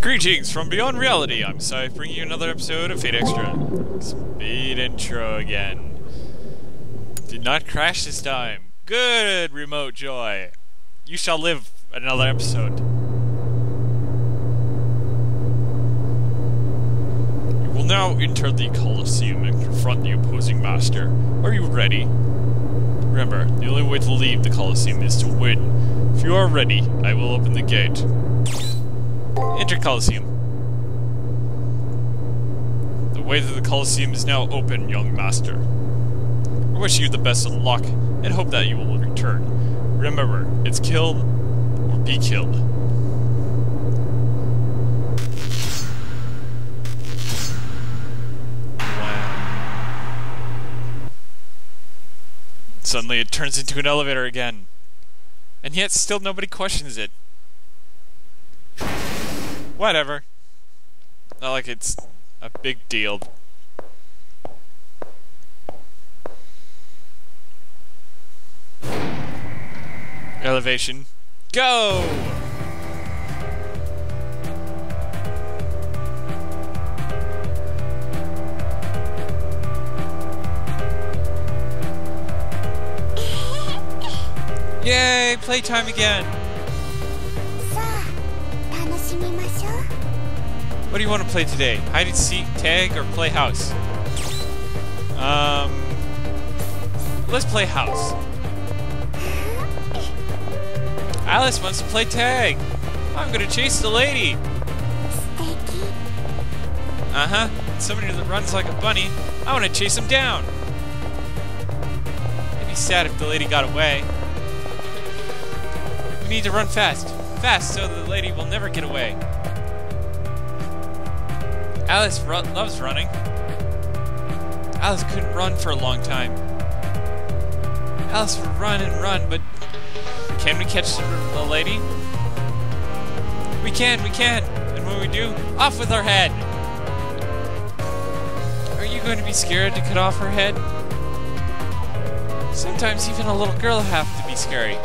Greetings from beyond reality. I'm Sai, bringing you another episode of Fate Extra. Speed intro again. Did not crash this time. Good, Remote Joy. You shall live another episode. You will now enter the coliseum and confront the opposing master. Are you ready? Remember, the only way to leave the coliseum is to win. If you are ready, I will open the gate. Enter Coliseum. The way to the Coliseum is now open, young master. I wish you the best of luck, and hope that you will return. Remember, it's kill or be killed. Wow. Suddenly it turns into an elevator again. And yet still nobody questions it. Whatever. Not like it's a big deal. Elevation. Go! Yay! Playtime again! What do you want to play today? Hide and seek, tag, or play house? Let's play house. Alice wants to play tag. I'm gonna chase the lady. Uh-huh. Somebody that runs like a bunny. I want to chase him down. It'd be sad if the lady got away. We need to run fast. Fast so the lady will never get away. Alice loves running. Alice couldn't run for a long time. Alice would run and run, but can we catch the lady? We can. And when we do, off with her head. Are you going to be scared to cut off her head? Sometimes even a little girl has to be scary.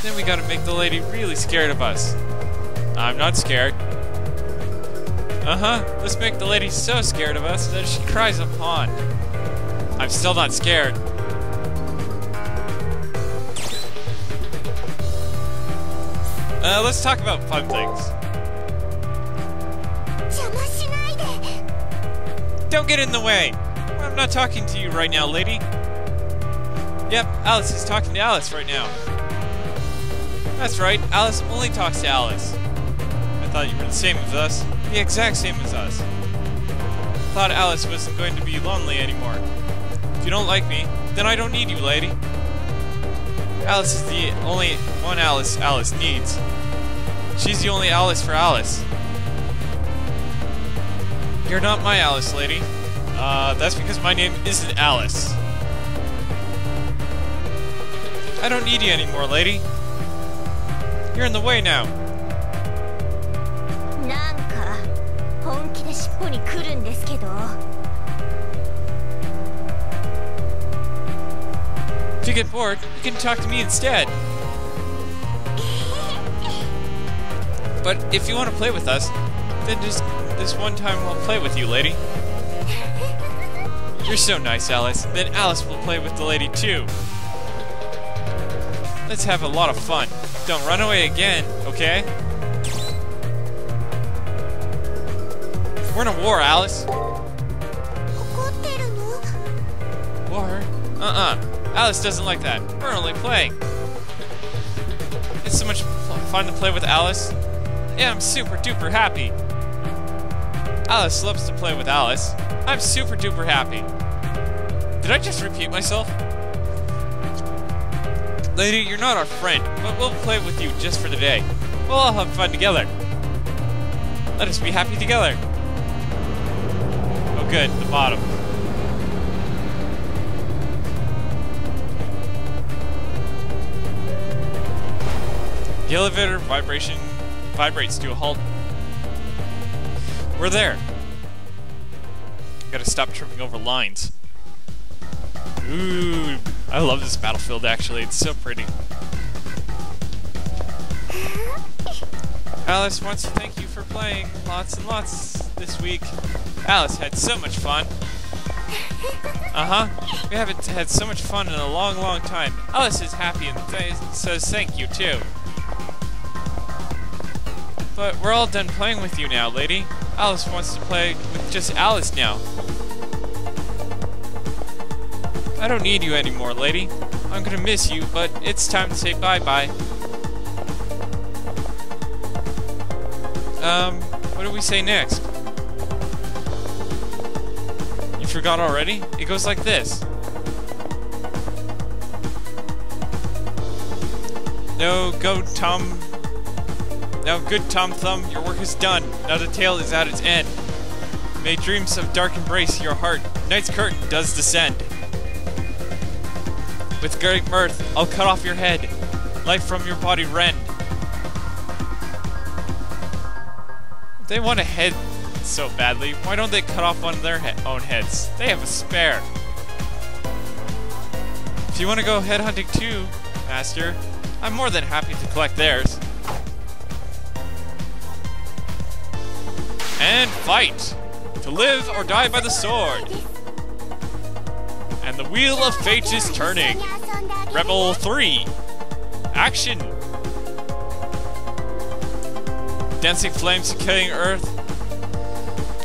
Then we gotta make the lady really scared of us. I'm not scared. Uh-huh, let's make the lady so scared of us that she cries a pond. I'm still not scared. Let's talk about fun things. Don't get in the way! I'm not talking to you right now, lady. Yep, Alice is talking to Alice right now. That's right, Alice only talks to Alice. I thought you were the same as us. The exact same as us. Thought Alice wasn't going to be lonely anymore. If you don't like me, then I don't need you, lady. Alice is the only one Alice needs. She's the only Alice for Alice. You're not my Alice, lady. That's because my name isn't Alice. I don't need you anymore, lady. You're in the way now. If you get bored, you can talk to me instead. But if you want to play with us, then just this one time I'll play with you, lady. You're so nice, Alice. Then Alice will play with the lady too. Let's have a lot of fun. Don't run away again, okay? We're in a war, Alice. War? Alice doesn't like that. We're only playing. It's so much fun to play with Alice. Yeah, I'm super duper happy. Alice loves to play with Alice. I'm super duper happy. Did I just repeat myself? Lady, you're not our friend, but we'll play with you just for the day. We'll all have fun together. Let us be happy together. Oh good, the bottom. The elevator vibrates to a halt. We're there. Gotta stop tripping over lines. Ooh, I love this battlefield actually, it's so pretty. Alice wants to thank you for playing lots and lots this week. Alice had so much fun. We haven't had so much fun in a long, long time. Alice is happy and says thank you too. But we're all done playing with you now, lady. Alice wants to play with just Alice now. I don't need you anymore, lady. I'm gonna miss you, but it's time to say bye-bye. What do we say next? You forgot already? It goes like this. No, good Tom Thumb, your work is done. Now the tale is at its end. May dreams of dark embrace your heart. Night's curtain does descend. With great mirth, I'll cut off your head. Life from your body rend. If they want a head so badly, why don't they cut off one of their own heads? They have a spare. If you want to go headhunting too, Master, I'm more than happy to collect theirs. And fight! To live or die by the sword! And the wheel of fate is turning! Rebel 3! Action! Dancing flames to killing earth.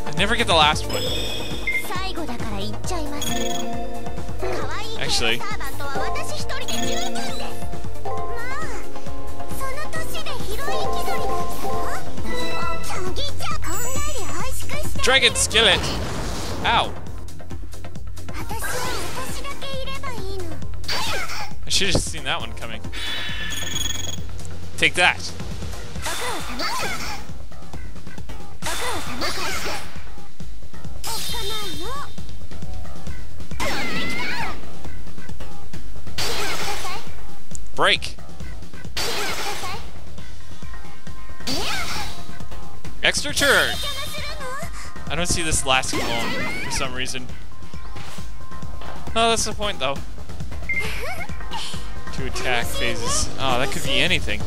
I never get the last one. Actually. Dragon skillet! Ow! I should have seen that one coming. Take that! Break! Extra turn! I don't see this lasting long for some reason. Oh, that's the point though. 2 attack phases. Oh, that could be anything.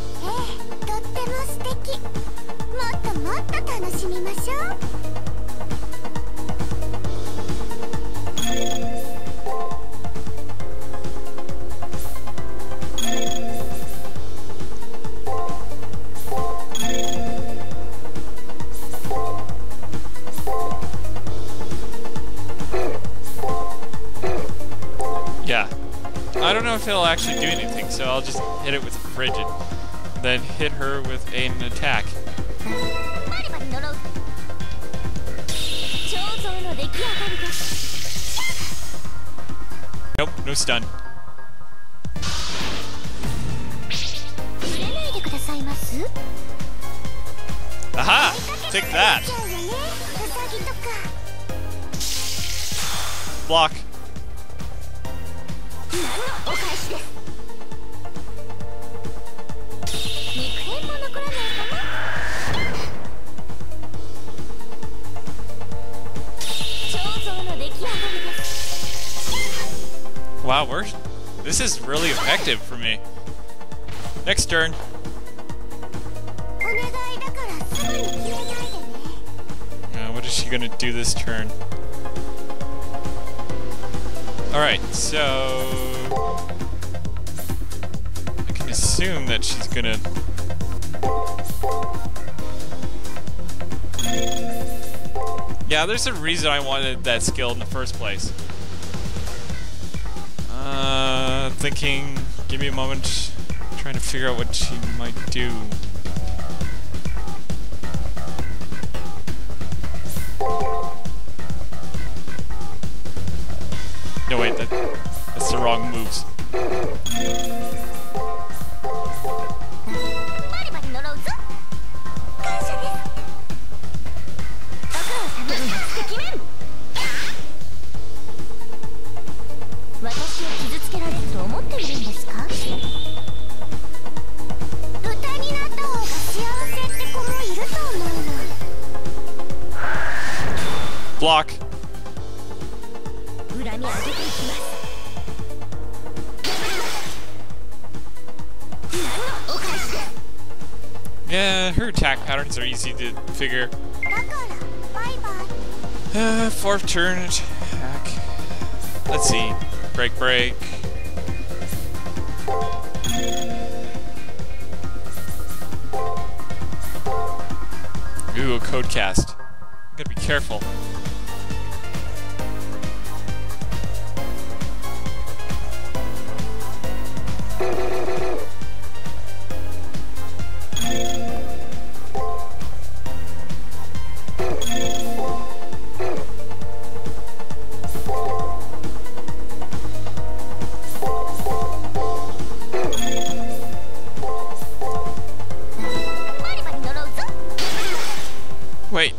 Yeah. I don't know if it'll actually do anything, so I'll just hit it with Frigid. Then hit her with an attack. Nope, no stun. Aha! Take that! Block. Wow, this is really effective for me. Next turn. What is she gonna do this turn? Alright, so I can assume that she's gonna yeah, there's a reason I wanted that skill in the first place. Thinking, give me a moment, trying to figure out what she might do. No wait, that's the wrong moves. Block. Yeah, her attack patterns are easy to figure. Fourth turn attack. Let's see. Break, break. Ooh, a code cast. Gotta be careful. Wait.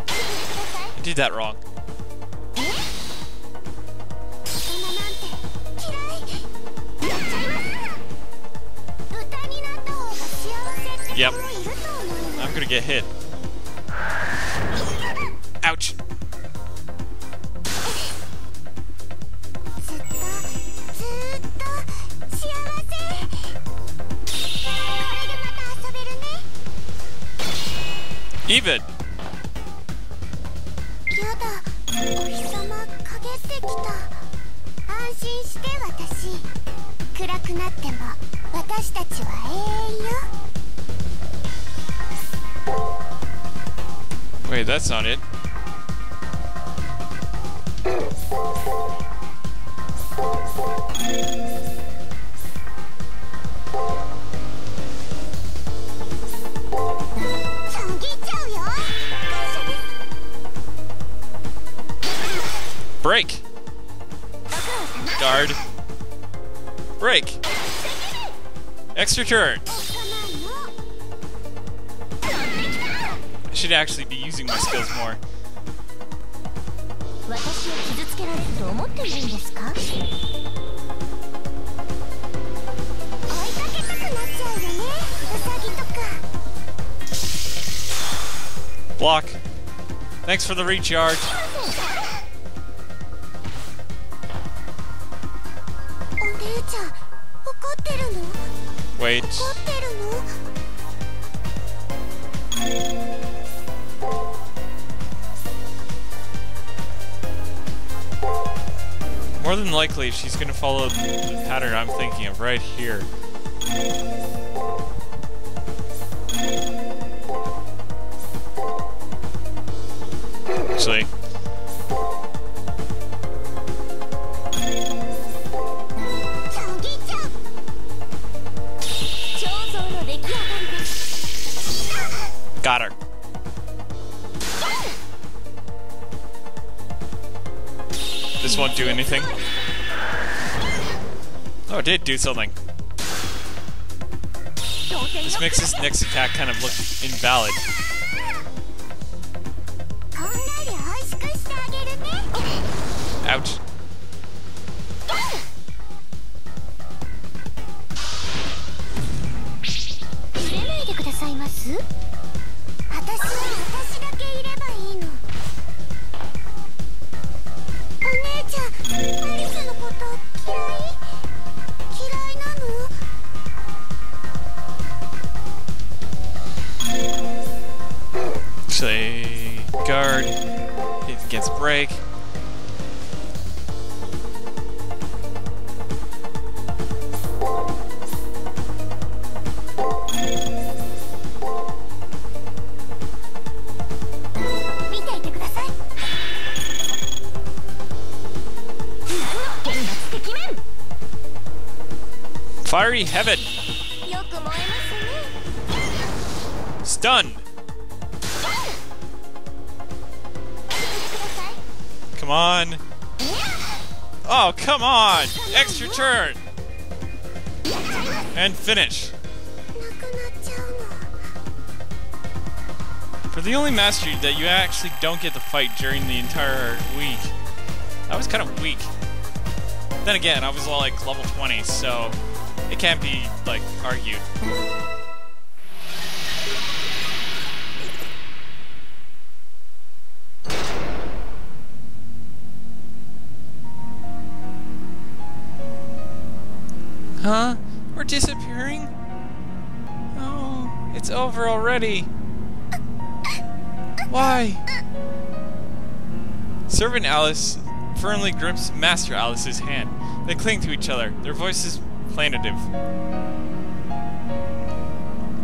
I did that wrong. Yep. I'm gonna get hit. Ouch. Even. Wait, that's not it. Break. Guard. Break. Extra turn. I should actually be using my skills more. Block. Thanks for the recharge. Wait. More than likely, she's gonna follow the pattern I'm thinking of right here. Actually. Got her. This won't do anything. Oh, it did do something. This makes this next attack kind of look invalid. Ouch. Actually, guard, hit against break. Fiery Heaven. Stun. Come on. Oh, come on. Extra turn. And finish. For the only mastery that you actually don't get to fight during the entire week. That was kind of weak. Then again, I was all like level 20, so it can't be, like, argued. Huh? We're disappearing? Oh, It's over already. Why? Servant Alice firmly grips Master Alice's hand. They cling to each other, their voices plaintive.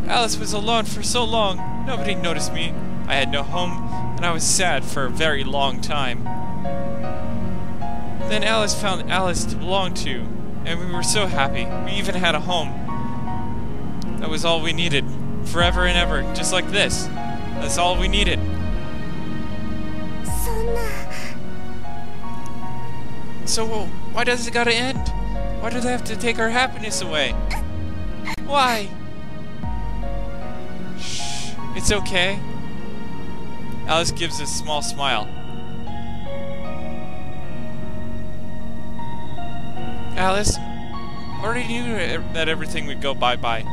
Alice was alone for so long. Nobody noticed me. I had no home, and I was sad for a very long time. Then Alice found Alice to belong to, and we were so happy. We even had a home. That was all we needed. Forever and ever, just like this. That's all we needed. So, why does it gotta end? Why do they have to take our happiness away? Why? Shh, it's okay. Alice gives a small smile. Alice, I already knew that everything would go bye-bye.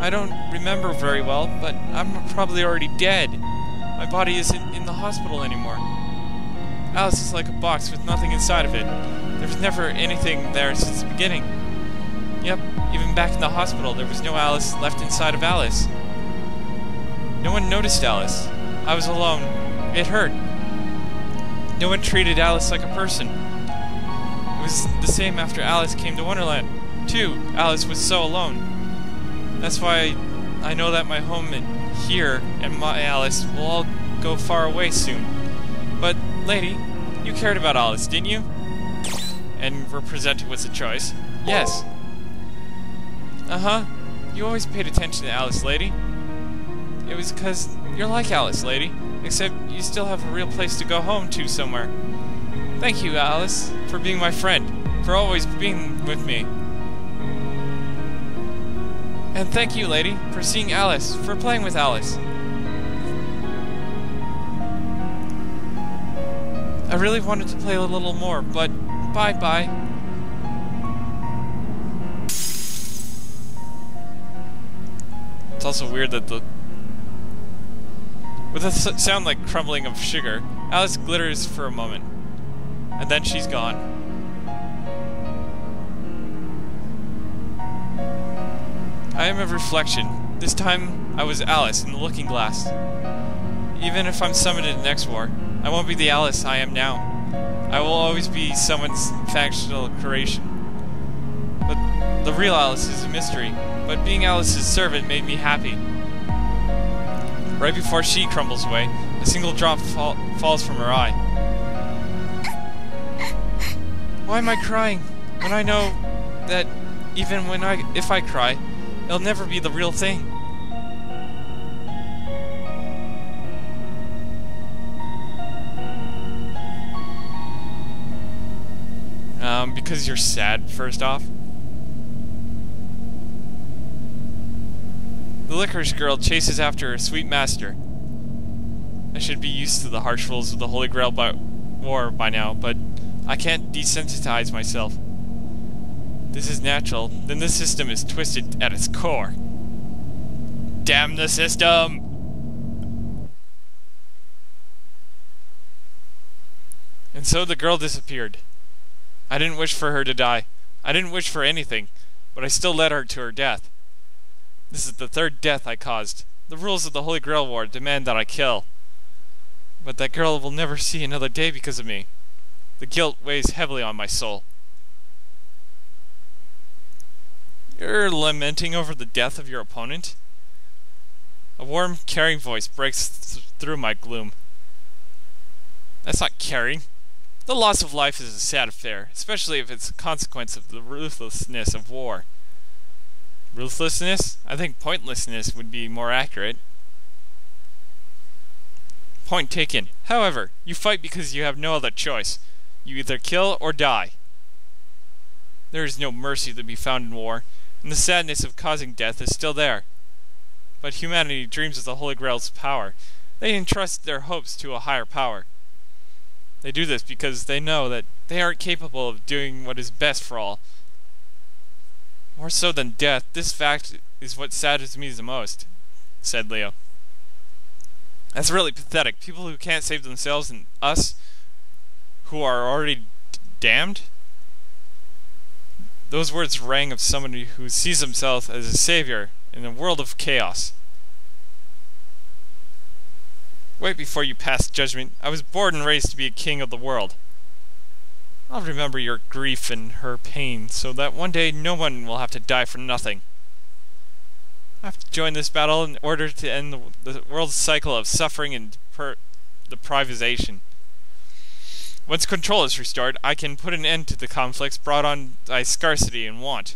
I don't remember very well, but I'm probably already dead. My body isn't in the hospital anymore. Alice is like a box with nothing inside of it. There was never anything there since the beginning. Yep, even back in the hospital, there was no Alice left inside of Alice. No one noticed Alice. I was alone. It hurt. No one treated Alice like a person. It was the same after Alice came to Wonderland. Too, Alice was so alone. That's why I know that my home here and my Alice will all go far away soon. But, lady, you cared about Alice, didn't you? And were presented with a choice. Yes. Uh-huh. You always paid attention to Alice, lady. It was because you're like Alice, lady. Except you still have a real place to go home to somewhere. Thank you, Alice, for being my friend. For always being with me. And thank you, lady, for seeing Alice, for playing with Alice. I really wanted to play a little more, but bye-bye. It's also weird that with a sound like crumbling of sugar, Alice glitters for a moment, and then she's gone. I am a reflection. This time, I was Alice in the looking glass. Even if I'm summoned in the next war, I won't be the Alice I am now. I will always be someone's factional creation. But the real Alice is a mystery. But being Alice's servant made me happy. Right before she crumbles away, a single drop falls from her eye. Why am I crying when I know that even if I cry, it'll never be the real thing? Because you're sad, first off. The licorice girl chases after her sweet master. I should be used to the harsh rules of the Holy Grail War by now, but I can't desensitize myself. This is natural, then this system is twisted at its core. Damn the system! And so the girl disappeared. I didn't wish for her to die. I didn't wish for anything, but I still led her to her death. This is the third death I caused. The rules of the Holy Grail War demand that I kill. But that girl will never see another day because of me. The guilt weighs heavily on my soul. You're lamenting over the death of your opponent? A warm, caring voice breaks through my gloom. That's not caring. The loss of life is a sad affair, especially if it's a consequence of the ruthlessness of war. Ruthlessness? I think pointlessness would be more accurate. Point taken. However, you fight because you have no other choice. You either kill or die. There is no mercy to be found in war, and the sadness of causing death is still there. But humanity dreams of the Holy Grail's power. They entrust their hopes to a higher power. They do this because they know that they aren't capable of doing what is best for all. More so than death, this fact is what saddens me the most, said Leo. That's really pathetic. People who can't save themselves and us, who are already damned? Those words rang of someone who sees himself as a savior, in a world of chaos. Wait before you pass judgment. I was born and raised to be a king of the world. I'll remember your grief and her pain, so that one day no one will have to die for nothing. I have to join this battle in order to end the world's cycle of suffering and deprivation. Once control is restored, I can put an end to the conflicts brought on by scarcity and want.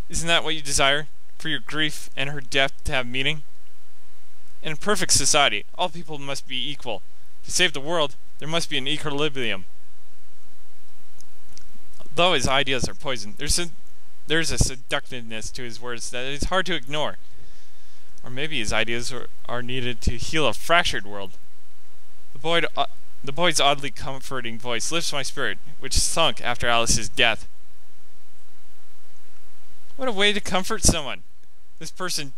Isn't that what you desire? For your grief and her death to have meaning? In a perfect society, all people must be equal. To save the world, there must be an equilibrium. Though his ideas are poison, there's a seductiveness to his words that is hard to ignore. Or maybe his ideas are needed to heal a fractured world. The boy's oddly comforting voice lifts my spirit, which sunk after Alice's death. What a way to comfort someone! This person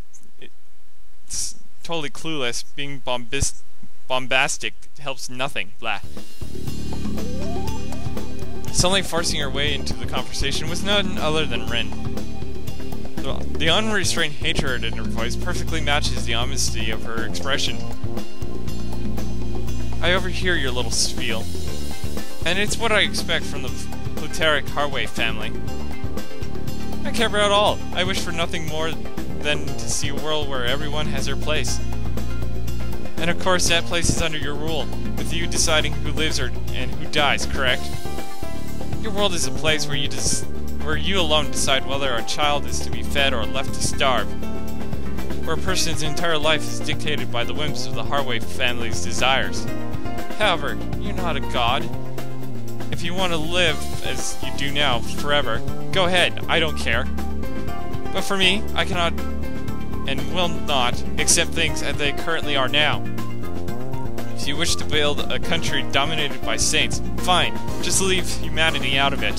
is totally clueless. Being bombastic helps nothing. Blah. Suddenly forcing her way into the conversation was none other than Rin. The unrestrained hatred in her voice perfectly matches the honesty of her expression. I overhear your little spiel, and it's what I expect from the Pluteric Harway family. I care about all. I wish for nothing more than to see a world where everyone has their place. And of course that place is under your rule, with you deciding who lives and who dies, correct? Your world is a place where you alone decide whether a child is to be fed or left to starve. Where a person's entire life is dictated by the whims of the Harway family's desires. However, you're not a god. If you want to live as you do now forever, go ahead, I don't care. But for me, I cannot and will not accept things as they currently are now. If you wish to build a country dominated by saints, fine, just leave humanity out of it.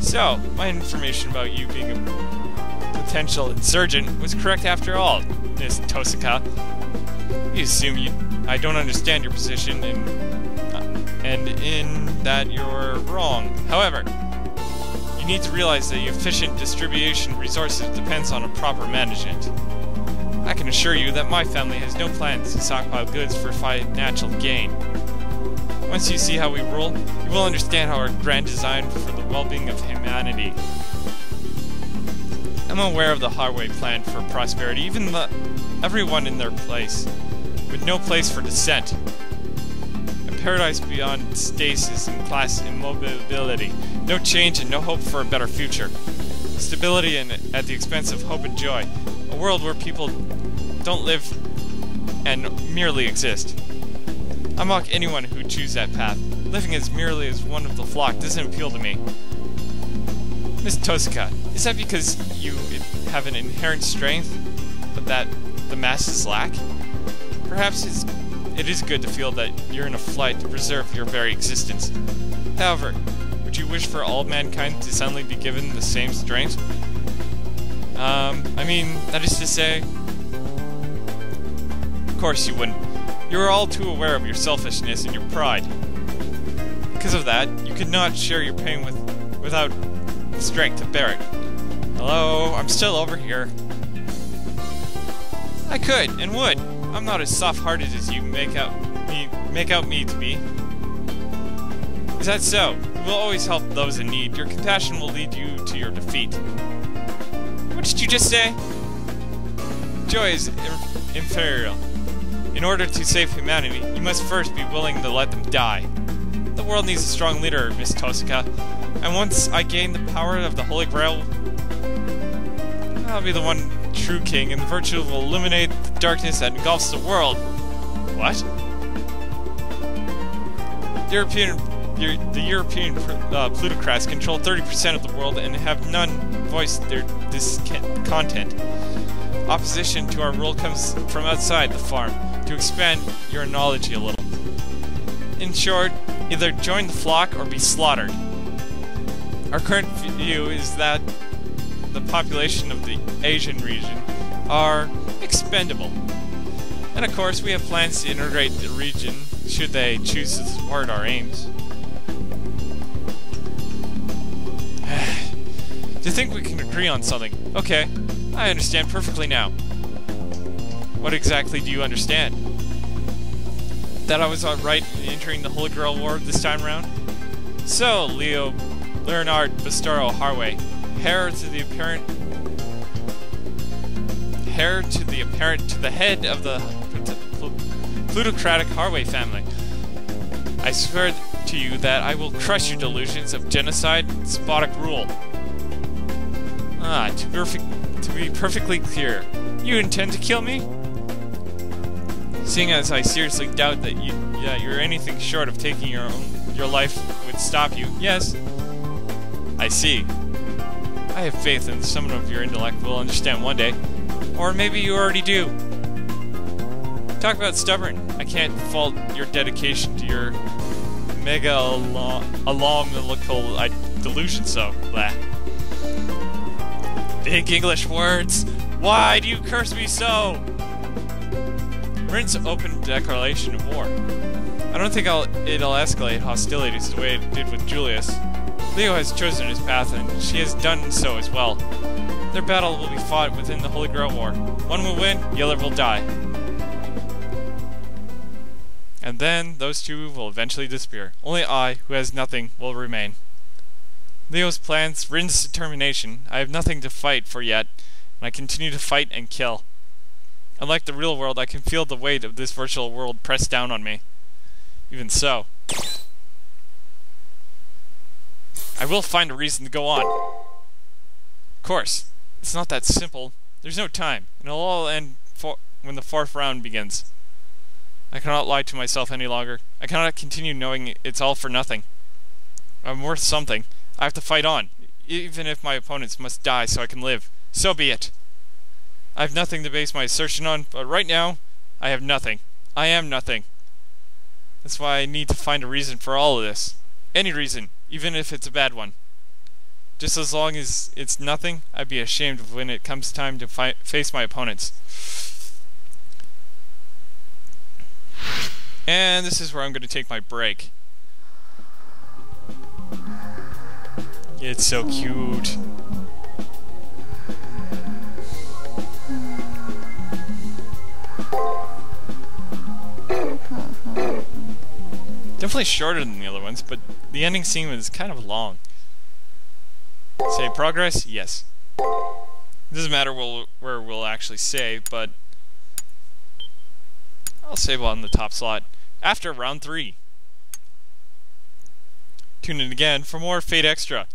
So, my information about you being a potential insurgent was correct after all, Miss Tosaka. You assume I don't understand your position and in that you're wrong. However, you need to realize that the efficient distribution of resources depends on a proper management. I can assure you that my family has no plans to stockpile goods for financial gain. Once you see how we rule, you will understand our grand design for the well-being of humanity. I'm aware of the Harway plan for prosperity, even everyone in their place, with no place for dissent. A paradise beyond stasis and class immobility, no change and no hope for a better future. Stability at the expense of hope and joy. A world where people don't live and merely exist. I mock anyone who chooses that path. Living as merely as one of the flock doesn't appeal to me. Miss Tosaka, is that because you have an inherent strength that the masses lack? Perhaps it is good to feel that you're in a flight to preserve your very existence. However, would you wish for all mankind to suddenly be given the same strength? I mean, that is to say... Of course you wouldn't. You are all too aware of your selfishness and your pride. Because of that, you could not share your pain without strength to bear it. Hello, I'm still over here. I could, and would. I'm not as soft-hearted as you make out me to be. Is that so? You will always help those in need. Your compassion will lead you to your defeat. What did you just say? Joy is inferior. In order to save humanity, you must first be willing to let them die. The world needs a strong leader, Miss Tosaka. And once I gain the power of the Holy Grail, I'll be the one true king, and the virtue will illuminate the darkness that engulfs the world. What? The European plutocrats control 30% of the world and have none voice their discontent. Opposition to our rule comes from outside the farm, to expand your knowledge a little. In short, either join the flock or be slaughtered. Our current view is that the population of the Asian region are expendable. And of course, we have plans to integrate the region should they choose to support our aims. Do you think we can agree on something? Okay, I understand perfectly now. What exactly do you understand? That I was right in entering the Holy Grail War this time around? So, Leo Leonard Bastaro Harway, heir to the head of the plutocratic Harway family. I swear to you that I will crush your delusions of genocide and despotic rule. To be perfectly clear, you intend to kill me? Seeing as I seriously doubt that you're anything short of taking your life would stop you, yes. I see. I have faith in someone of your intellect will understand one day. Or maybe you already do. Talk about stubborn. I can't fault your dedication to your mega-alomnical delusion, so blah. Big English words. Why do you curse me so? Rin's open declaration of war. I don't think it'll escalate hostilities the way it did with Julius. Leo has chosen his path, and she has done so as well. Their battle will be fought within the Holy Grail War. One will win, the other will die. And then those two will eventually disappear. Only I, who has nothing, will remain. Leo's plans, Rin's determination. I have nothing to fight for yet, and I continue to fight and kill. Unlike the real world, I can feel the weight of this virtual world press down on me. Even so, I will find a reason to go on. Of course, it's not that simple. There's no time, and it'll all end when the 4th round begins. I cannot lie to myself any longer. I cannot continue knowing it's all for nothing. I'm worth something. I have to fight on, even if my opponents must die so I can live. So be it. I have nothing to base my assertion on, but right now, I have nothing. I am nothing. That's why I need to find a reason for all of this. Any reason, even if it's a bad one. Just as long as it's nothing, I'd be ashamed of when it comes time to face my opponents. And this is where I'm going to take my break. It's so cute. Definitely shorter than the other ones, but the ending scene was kind of long. Save progress? Yes. It doesn't matter where we'll actually save, but I'll save on the top slot after round 3. Tune in again for more Fate Extra.